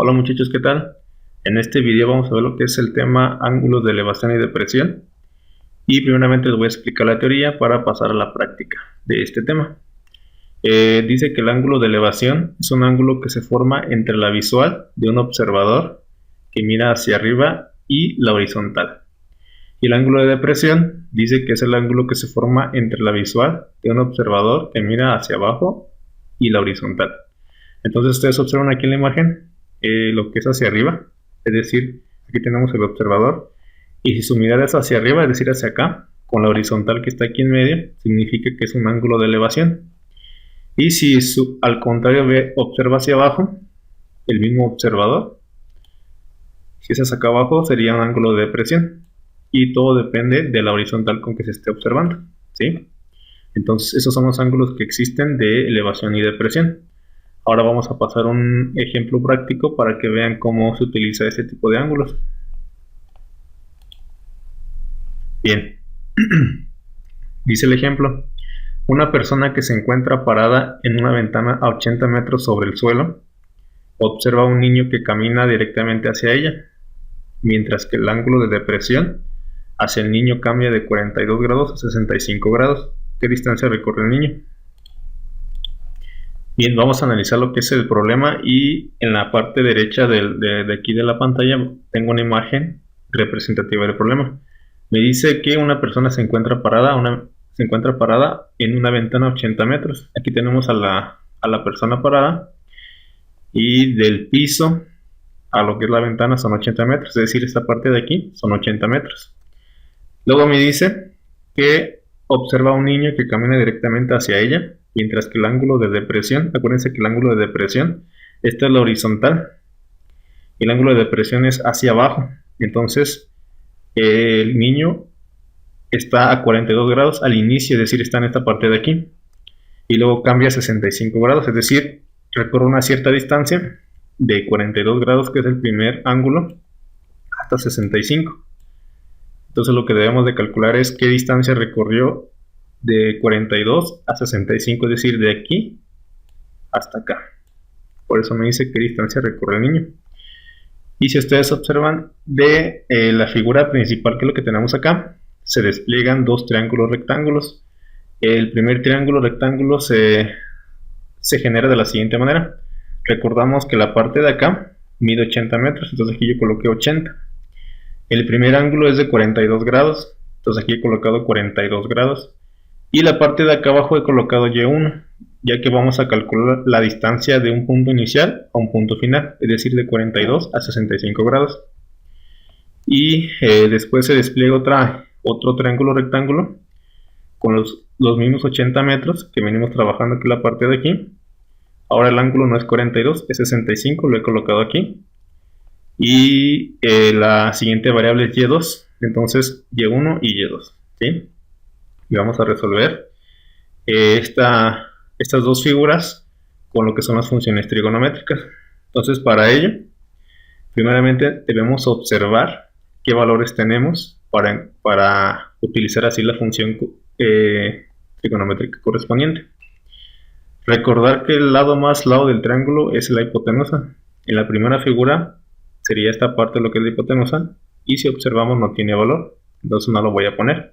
Hola muchachos, ¿qué tal? En este video vamos a ver lo que es el tema ángulos de elevación y depresión. Y primeramente les voy a explicar la teoría para pasar a la práctica de este tema. Dice que el ángulo de elevación es un ángulo que se forma entre la visual de un observador que mira hacia arriba y la horizontal. Y el ángulo de depresión dice que es el ángulo que se forma entre la visual de un observador que mira hacia abajo y la horizontal. Entonces ustedes observan aquí en la imagen lo que es hacia arriba, es decir, aquí tenemos el observador, y si su mirada es hacia arriba, es decir, hacia acá, con la horizontal que está aquí en medio, significa que es un ángulo de elevación. Y si al contrario observa hacia abajo, el mismo observador, si es hacia acá abajo, sería un ángulo de depresión. Y todo depende de la horizontal con que se esté observando, ¿sí? Entonces, esos son los ángulos que existen de elevación y depresión. Ahora vamos a pasar un ejemplo práctico para que vean cómo se utiliza este tipo de ángulos. Bien, dice el ejemplo: una persona que se encuentra parada en una ventana a 80 metros sobre el suelo observa a un niño que camina directamente hacia ella, mientras que el ángulo de depresión hacia el niño cambia de 42 grados a 65 grados. ¿Qué distancia recorre el niño? Bien, vamos a analizar lo que es el problema, y en la parte derecha de aquí de la pantalla tengo una imagen representativa del problema. Me dice que una persona se encuentra parada en una ventana a 80 metros. Aquí tenemos a la persona parada, y del piso a lo que es la ventana son 80 metros, es decir, esta parte de aquí son 80 metros. Luego me dice que observa a un niño que camina directamente hacia ella, mientras que el ángulo de depresión, acuérdense que el ángulo de depresión, esta es la horizontal, y el ángulo de depresión es hacia abajo. Entonces, el niño está a 42 grados al inicio, es decir, está en esta parte de aquí, y luego cambia a 65 grados, es decir, recorre una cierta distancia de 42 grados, que es el primer ángulo, hasta 65. Entonces lo que debemos de calcular es qué distancia recorrió de 42 a 65, es decir, de aquí hasta acá. Por eso me dice qué distancia recorre el niño. Y si ustedes observan de la figura principal, que es lo que tenemos acá, se despliegan dos triángulos rectángulos. El primer triángulo rectángulo se genera de la siguiente manera. Recordamos que la parte de acá mide 80 metros, entonces aquí yo coloqué 80. El primer ángulo es de 42 grados, entonces aquí he colocado 42 grados. Y la parte de acá abajo he colocado Y1, ya que vamos a calcular la distancia de un punto inicial a un punto final, es decir, de 42 a 65 grados. Y después se despliega otro triángulo rectángulo con los mismos 80 metros que venimos trabajando aquí en la parte de aquí. Ahora el ángulo no es 42, es 65, lo he colocado aquí. Y la siguiente variable es Y2, entonces Y1 y Y2, ¿sí? Y vamos a resolver estas dos figuras con lo que son las funciones trigonométricas. Entonces, para ello, primeramente debemos observar qué valores tenemos para utilizar así la función trigonométrica correspondiente. Recordar que el lado más largo del triángulo es la hipotenusa. En la primera figura sería esta parte lo que es la hipotenusa, y si observamos no tiene valor, entonces no lo voy a poner.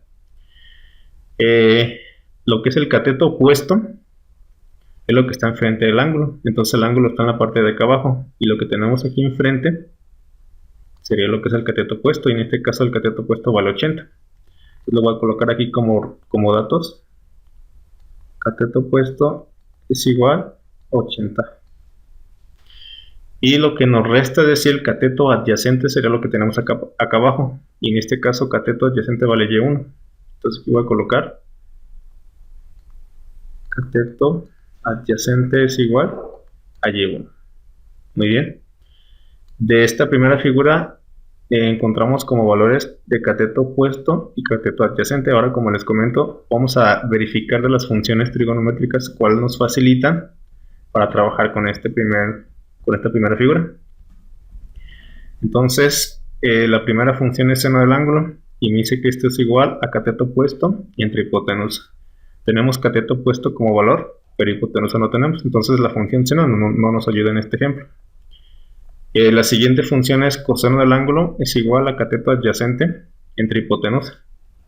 Lo que es el cateto opuesto es lo que está enfrente del ángulo, entonces el ángulo está en la parte de acá abajo, y lo que tenemos aquí enfrente sería lo que es el cateto opuesto, y en este caso el cateto opuesto vale 80. Entonces lo voy a colocar aquí como datos. Cateto opuesto es igual a 80. Y lo que nos resta es decir el cateto adyacente sería lo que tenemos acá abajo, y en este caso cateto adyacente vale Y1. Entonces aquí voy a colocar cateto adyacente es igual a Y1. Muy bien. De esta primera figura encontramos como valores de cateto opuesto y cateto adyacente. Ahora, como les comento, vamos a verificar de las funciones trigonométricas cuáles nos facilitan para trabajar con esta primera figura. Entonces, la primera función es seno del ángulo, y me dice que esto es igual a cateto opuesto y entre hipotenusa. Tenemos cateto opuesto como valor, pero hipotenusa no tenemos, entonces la función seno no nos ayuda en este ejemplo. La siguiente función es coseno del ángulo es igual a cateto adyacente entre hipotenusa.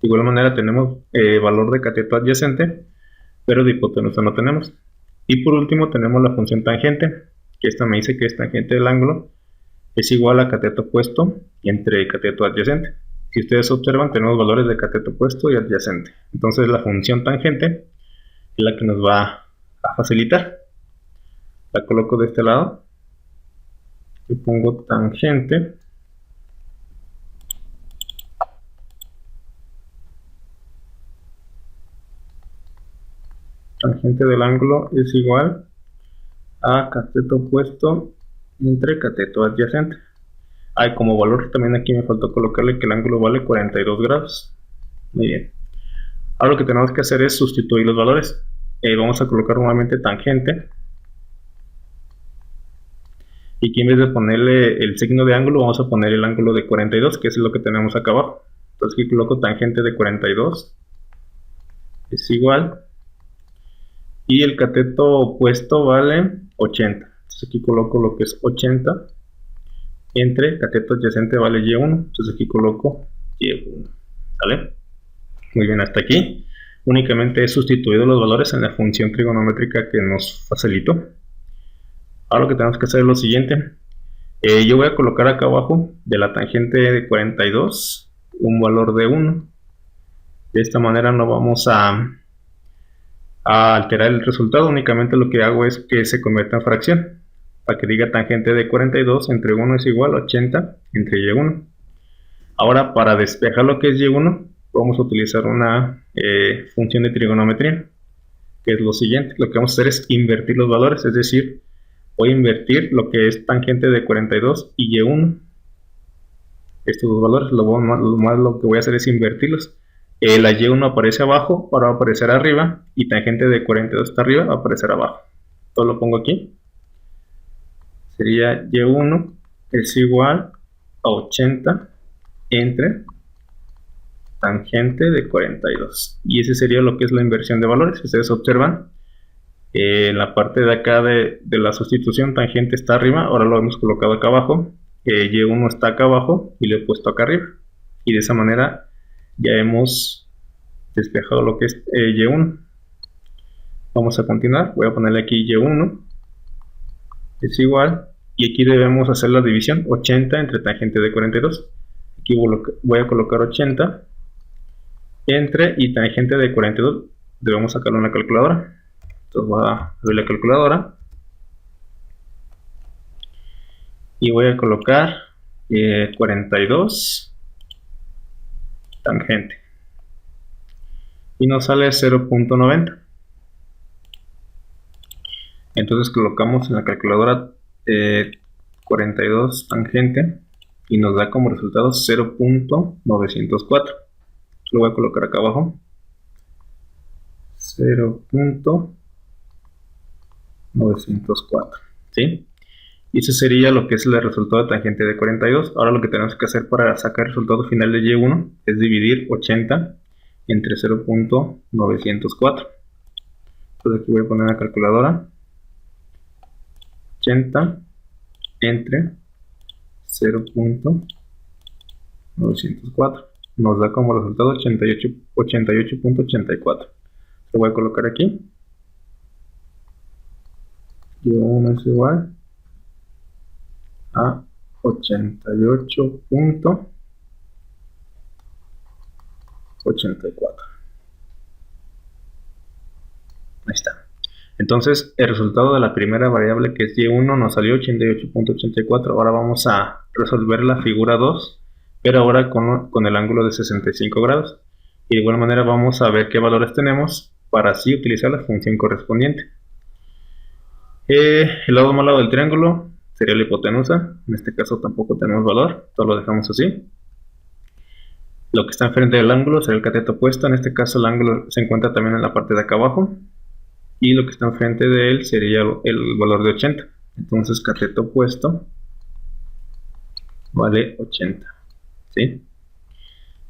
De igual manera tenemos valor de cateto adyacente, pero de hipotenusa no tenemos. Y por último tenemos la función tangente, que esta me dice que es tangente del ángulo es igual a cateto opuesto entre cateto adyacente. Si ustedes observan, tenemos valores de cateto opuesto y adyacente. Entonces la función tangente es la que nos va a facilitar. La coloco de este lado y pongo tangente del ángulo es igual a cateto opuesto entre cateto adyacente. Como valor también aquí me faltó colocarle que el ángulo vale 42 grados. Muy bien. Ahora lo que tenemos que hacer es sustituir los valores. Vamos a colocar nuevamente tangente. Y aquí en vez de ponerle el signo de ángulo, vamos a poner el ángulo de 42, que es lo que tenemos acá abajo. Entonces aquí coloco tangente de 42 es igual. Y el cateto opuesto vale 80. Entonces aquí coloco lo que es 80 entre cateto adyacente vale y1. Entonces aquí coloco y1. ¿Vale? Muy bien, hasta aquí. Únicamente he sustituido los valores en la función trigonométrica que nos facilitó. Ahora lo que tenemos que hacer es lo siguiente. Yo voy a colocar acá abajo de la tangente de 42 un valor de 1. De esta manera no vamos a alterar el resultado, únicamente lo que hago es que se convierta en fracción, para que diga tangente de 42 entre 1 es igual a 80 entre y1. Ahora para despejar lo que es y1, vamos a utilizar una función de trigonometría, que es lo siguiente. Lo que vamos a hacer es invertir los valores, es decir, voy a invertir lo que es tangente de 42 y y1. Estos dos valores, lo que voy a hacer es invertirlos. La y1 aparece abajo, ahora va a aparecer arriba, y tangente de 42 está arriba, va a aparecer abajo. Todo lo pongo aquí. Sería y1 es igual a 80 entre tangente de 42. Y ese sería lo que es la inversión de valores. Ustedes observan, en la parte de acá de la sustitución, tangente está arriba, ahora lo hemos colocado acá abajo. Y1 está acá abajo y lo he puesto acá arriba. Y de esa manera ya hemos despejado lo que es y1. Vamos a continuar. Voy a ponerle aquí y1 es igual, y aquí debemos hacer la división 80 entre tangente de 42. Aquí voy a colocar 80 entre y tangente de 42 debemos sacarlo en la calculadora. Entonces voy a abrir la calculadora y voy a colocar 42 tangente y nos sale 0.90. Entonces colocamos en la calculadora 42 tangente y nos da como resultado 0.904. Lo voy a colocar acá abajo. 0.904. ¿Sí? Y ese sería lo que es el resultado de tangente de 42. Ahora lo que tenemos que hacer para sacar el resultado final de y1 es dividir 80 entre 0.904. Entonces aquí voy a poner la calculadora. 80 entre 0.904 nos da como resultado 88.84. Lo voy a colocar aquí. Y1 es igual a 88.84. Ahí está. Entonces el resultado de la primera variable, que es y1, nos salió 88.84. Ahora vamos a resolver la figura 2, pero ahora con el ángulo de 65 grados. Y de igual manera vamos a ver qué valores tenemos para así utilizar la función correspondiente. El lado malo del triángulo sería la hipotenusa. En este caso tampoco tenemos valor, todo lo dejamos así. Lo que está enfrente del ángulo sería el cateto opuesto. En este caso el ángulo se encuentra también en la parte de acá abajo. Y lo que está enfrente de él sería el valor de 80. Entonces cateto opuesto vale 80. ¿Sí?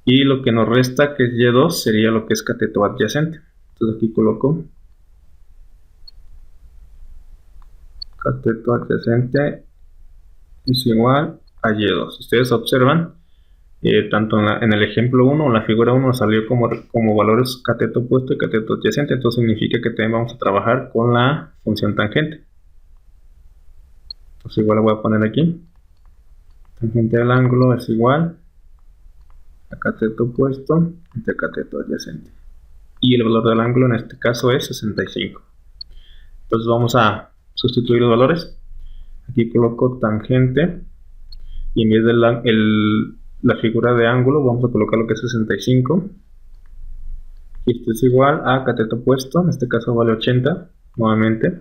Y lo que nos resta, que es y2, sería lo que es cateto adyacente. Entonces aquí coloco cateto adyacente es igual a Y2. Si ustedes observan, tanto en el ejemplo 1 o en la figura 1 salió como valores cateto opuesto y cateto adyacente. Entonces significa que también vamos a trabajar con la función tangente. Entonces igual la voy a poner aquí. Tangente del ángulo es igual a cateto opuesto entre cateto adyacente. Y el valor del ángulo en este caso es 65. Entonces vamos a sustituir los valores. Aquí coloco tangente y en vez de la figura de ángulo vamos a colocar lo que es 65. Y esto es igual a cateto opuesto, en este caso vale 80 nuevamente.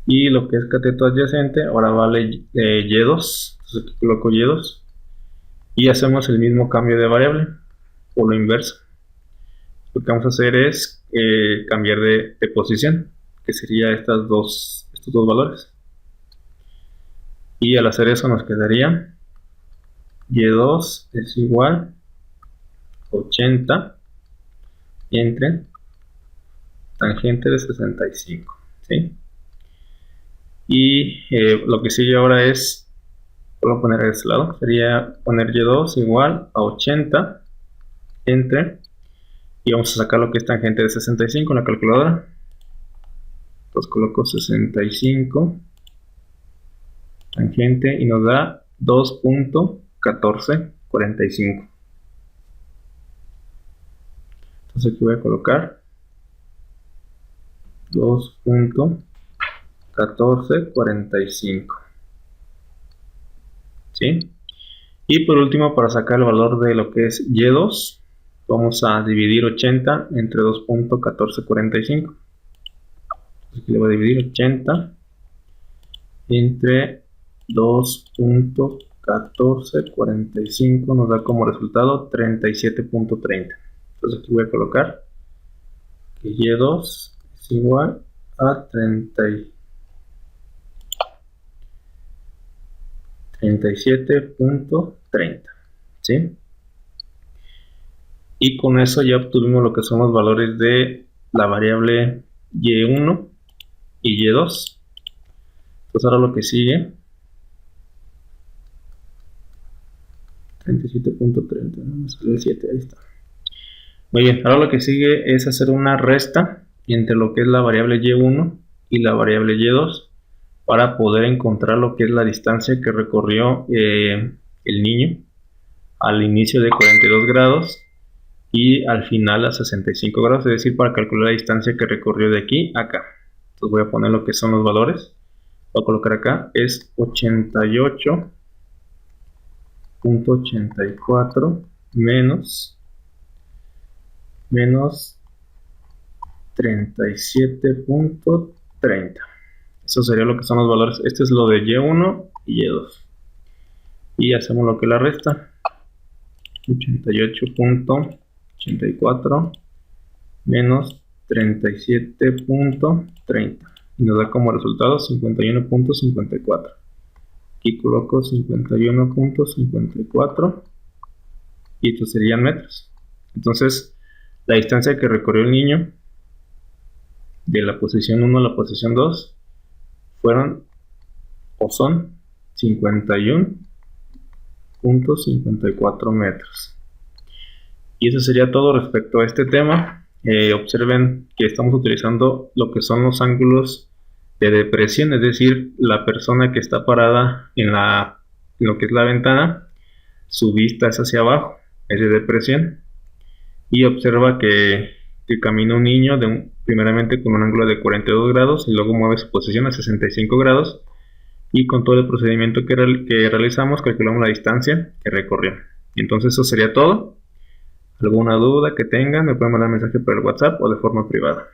Y lo que es cateto adyacente ahora vale Y2. Entonces aquí coloco Y2. Y hacemos el mismo cambio de variable, o lo inverso. Lo que vamos a hacer es cambiar de posición, que sería estos dos valores. Y al hacer eso nos quedaría Y2 es igual a 80 entre tangente de 65, ¿sí? Y lo que sigue ahora es, voy a poner a este lado, sería poner Y2 igual a 80 entre, y vamos a sacar lo que es tangente de 65 en la calculadora. Entonces coloco 65 tangente y nos da 2.1445. Entonces aquí voy a colocar 2.1445, ¿sí? Y por último, para sacar el valor de lo que es Y2, vamos a dividir 80 entre 2.1445. Aquí le voy a dividir 80 entre 2.1445, nos da como resultado 37.30. Entonces aquí voy a colocar que Y2 es igual a 37.30, ¿sí? Y con eso ya obtuvimos lo que son los valores de la variable Y1 y Y2. Entonces ahora lo que sigue, 37.30, no me salió el 7, ahí está. Muy bien, ahora lo que sigue es hacer una resta entre lo que es la variable Y1 y la variable Y2 para poder encontrar lo que es la distancia que recorrió el niño al inicio de 42 grados y al final a 65 grados, es decir, para calcular la distancia que recorrió de aquí a acá. Entonces voy a poner lo que son los valores. Voy a colocar acá, es 88.84 menos 37.30. Eso sería lo que son los valores. Este es lo de Y1 y Y2. Y hacemos lo que la resta. 88.84 menos 37.30. Y nos da como resultado 51.54. Aquí coloco 51.54. Y estos serían metros. Entonces, la distancia que recorrió el niño de la posición 1 a la posición 2 fueron o son 51.54 metros. Y eso sería todo respecto a este tema. Observen que estamos utilizando lo que son los ángulos de depresión, es decir, la persona que está parada en lo que es la ventana, su vista es hacia abajo, es de depresión. Y observa que camina un niño primeramente con un ángulo de 42 grados y luego mueve su posición a 65 grados, y con todo el procedimiento que realizamos calculamos la distancia que recorrió. Entonces eso sería todo. ¿Alguna duda que tengan? Me pueden mandar mensaje por el WhatsApp o de forma privada.